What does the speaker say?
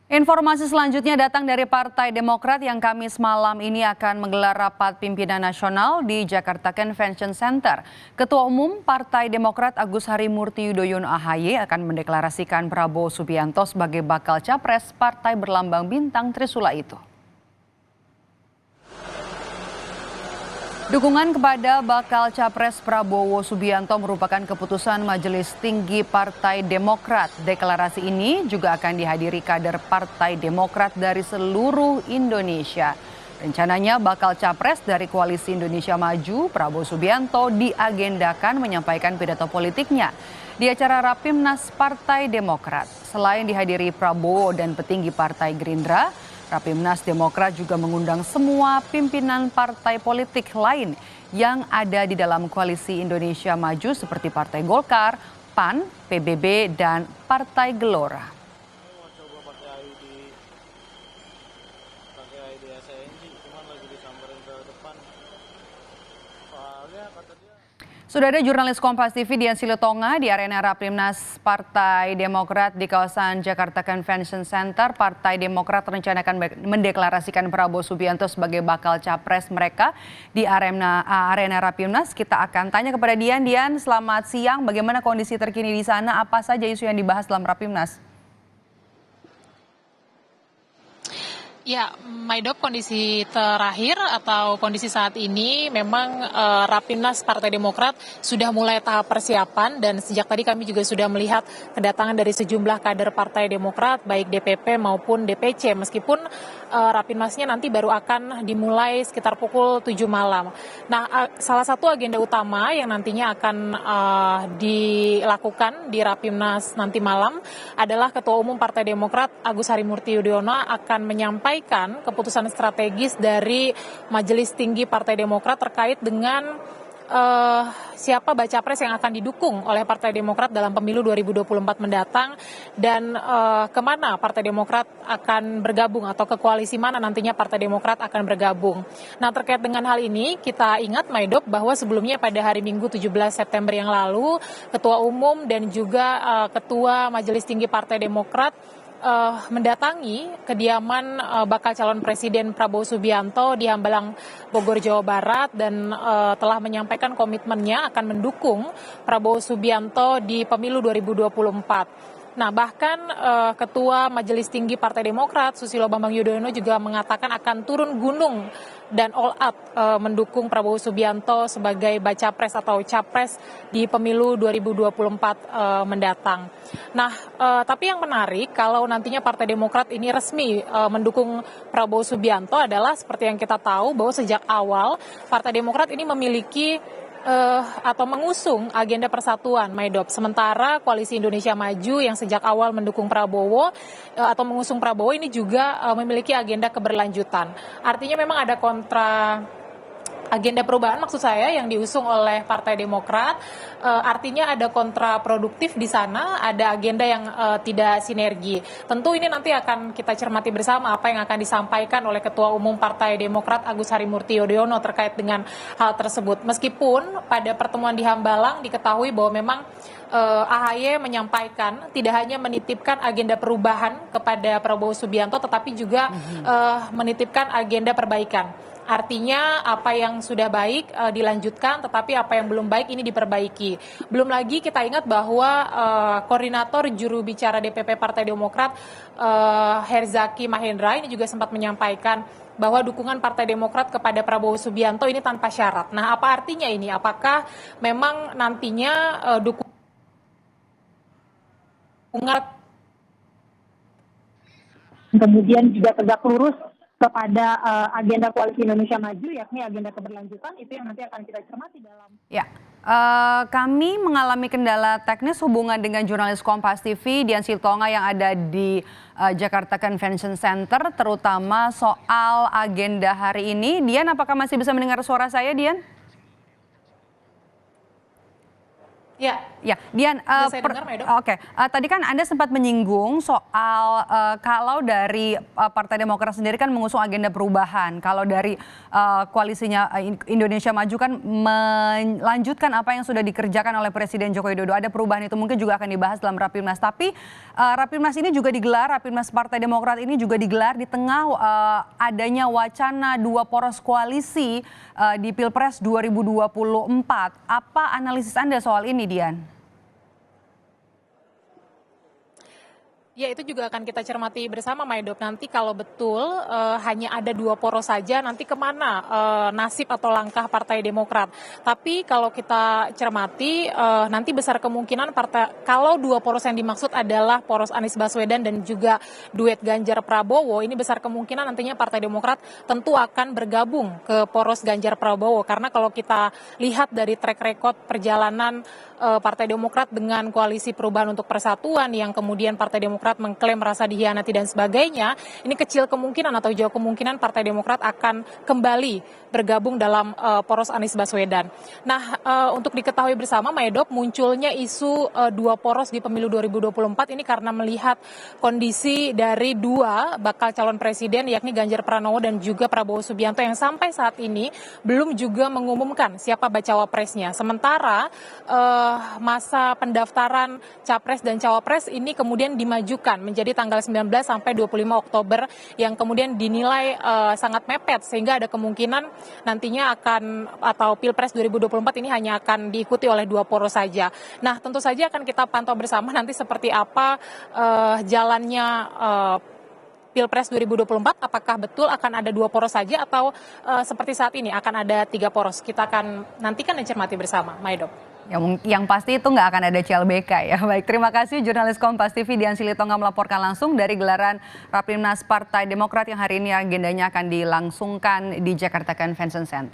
Informasi selanjutnya datang dari Partai Demokrat yang Kamis malam ini akan menggelar rapat pimpinan nasional di Jakarta Convention Center. Ketua Umum Partai Demokrat Agus Harimurti Yudhoyono AHY akan mendeklarasikan Prabowo Subianto sebagai bakal capres partai berlambang bintang Trisula itu. Dukungan kepada bakal capres Prabowo Subianto merupakan keputusan Majelis Tinggi Partai Demokrat. Deklarasi ini juga akan dihadiri kader Partai Demokrat dari seluruh Indonesia. Rencananya bakal capres dari Koalisi Indonesia Maju, Prabowo Subianto, diagendakan menyampaikan pidato politiknya di acara Rapimnas Partai Demokrat. Selain dihadiri Prabowo dan petinggi Partai Gerindra, Rapimnas Demokrat juga mengundang semua pimpinan partai politik lain yang ada di dalam Koalisi Indonesia Maju seperti Partai Golkar, PAN, PBB, dan Partai Gelora. Sudah ada jurnalis Kompas TV Dian Silitonga di arena Rapimnas Partai Demokrat di kawasan Jakarta Convention Center. Partai Demokrat rencanakan mendeklarasikan Prabowo Subianto sebagai bakal capres mereka di arena Rapimnas. Kita akan tanya kepada Dian. Dian, selamat siang. Bagaimana kondisi terkini di sana? Apa saja isu yang dibahas dalam Rapimnas? Ya, Maidop, kondisi terakhir atau kondisi saat ini memang Rapimnas Partai Demokrat sudah mulai tahap persiapan dan sejak tadi kami juga sudah melihat kedatangan dari sejumlah kader Partai Demokrat baik DPP maupun DPC meskipun Rapimnasnya nanti baru akan dimulai sekitar pukul 7 malam. Nah, salah satu agenda utama yang nantinya akan dilakukan di Rapimnas nanti malam adalah Ketua Umum Partai Demokrat Agus Harimurti Yudhoyono akan menyampaikan keputusan strategis dari Majelis Tinggi Partai Demokrat terkait dengan siapa baca pres yang akan didukung oleh Partai Demokrat dalam pemilu 2024 mendatang dan kemana Partai Demokrat akan bergabung atau ke koalisi mana nantinya Partai Demokrat akan bergabung. Nah, terkait dengan hal ini kita ingat Maidop bahwa sebelumnya pada hari Minggu 17 September yang lalu Ketua Umum dan juga Ketua Majelis Tinggi Partai Demokrat mendatangi kediaman bakal calon presiden Prabowo Subianto di Hambalang, Bogor, Jawa Barat dan telah menyampaikan komitmennya akan mendukung Prabowo Subianto di pemilu 2024. Nah, bahkan Ketua Majelis Tinggi Partai Demokrat Susilo Bambang Yudhoyono juga mengatakan akan turun gunung dan all out mendukung Prabowo Subianto sebagai baca pres atau capres di pemilu 2024 mendatang. Nah, tapi yang menarik kalau nantinya Partai Demokrat ini resmi mendukung Prabowo Subianto adalah seperti yang kita tahu bahwa sejak awal Partai Demokrat ini memiliki atau mengusung agenda persatuan, Maidop. Sementara Koalisi Indonesia Maju yang sejak awal mendukung Prabowo atau mengusung Prabowo ini juga memiliki agenda keberlanjutan. Artinya memang ada agenda perubahan maksud saya yang diusung oleh Partai Demokrat, artinya ada kontraproduktif di sana, ada agenda yang tidak sinergi. Tentu ini nanti akan kita cermati bersama apa yang akan disampaikan oleh Ketua Umum Partai Demokrat Agus Harimurti Yudhoyono terkait dengan hal tersebut. Meskipun pada pertemuan di Hambalang diketahui bahwa memang AHY menyampaikan tidak hanya menitipkan agenda perubahan kepada Prabowo Subianto tetapi juga menitipkan agenda perbaikan. Artinya apa yang sudah baik dilanjutkan, tetapi apa yang belum baik ini diperbaiki. Belum lagi kita ingat bahwa koordinator juru bicara DPP Partai Demokrat Herzaki Mahendra ini juga sempat menyampaikan bahwa dukungan Partai Demokrat kepada Prabowo Subianto ini tanpa syarat. Nah, apa artinya ini? Apakah memang nantinya dukungan kemudian juga tegak lurus kepada agenda Koalisi Indonesia Maju, yakni agenda keberlanjutan, itu yang nanti akan kita cermati dalam. Ya, kami mengalami kendala teknis hubungan dengan jurnalis Kompas TV Dian Silitonga yang ada di Jakarta Convention Center, terutama soal agenda hari ini. Dian, apakah masih bisa mendengar suara saya, Dian? Ya, Ya, Dian, bisa saya dengar, Mbak Edo? oke. Tadi kan Anda sempat menyinggung soal kalau dari Partai Demokrat sendiri kan mengusung agenda perubahan. Kalau dari koalisinya Indonesia Maju kan melanjutkan apa yang sudah dikerjakan oleh Presiden Joko Widodo. Ada perubahan itu mungkin juga akan dibahas dalam Rapimnas. Tapi Rapimnas ini juga digelar, Rapimnas Partai Demokrat ini juga digelar di tengah adanya wacana dua poros koalisi di Pilpres 2024. Apa analisis Anda soal ini, Dian? Ya, itu juga akan kita cermati bersama, Maidop. Nanti kalau betul hanya ada dua poros saja, nanti kemana nasib atau langkah Partai Demokrat. Tapi kalau kita cermati, nanti besar kemungkinan kalau dua poros yang dimaksud adalah poros Anies Baswedan dan juga duet Ganjar Prabowo, ini besar kemungkinan nantinya Partai Demokrat tentu akan bergabung ke poros Ganjar Prabowo. Karena kalau kita lihat dari track record perjalanan Partai Demokrat dengan Koalisi Perubahan untuk Persatuan yang kemudian Partai Demokrat mengklaim merasa dihianati dan sebagainya, ini kecil kemungkinan atau jauh kemungkinan Partai Demokrat akan kembali bergabung dalam poros Anies Baswedan. Nah, untuk diketahui bersama, Maedop, munculnya isu dua poros di pemilu 2024 ini karena melihat kondisi dari dua bakal calon presiden, yakni Ganjar Pranowo dan juga Prabowo Subianto yang sampai saat ini belum juga mengumumkan siapa bacawa presnya. Sementara masa pendaftaran Capres dan Cawapres ini kemudian dimajukan menjadi tanggal 19 sampai 25 Oktober yang kemudian dinilai sangat mepet sehingga ada kemungkinan nantinya atau Pilpres 2024 ini hanya akan diikuti oleh dua poros saja. Nah, tentu saja akan kita pantau bersama nanti seperti apa jalannya Pilpres 2024, apakah betul akan ada dua poros saja atau seperti saat ini akan ada tiga poros. Kita akan nantikan dan cermati bersama, Maidop. Yang pasti itu nggak akan ada CLBK ya. Baik, terima kasih jurnalis Kompas TV Dian Silitonga melaporkan langsung dari gelaran Rapimnas Partai Demokrat yang hari ini agendanya akan dilangsungkan di Jakarta Convention Center.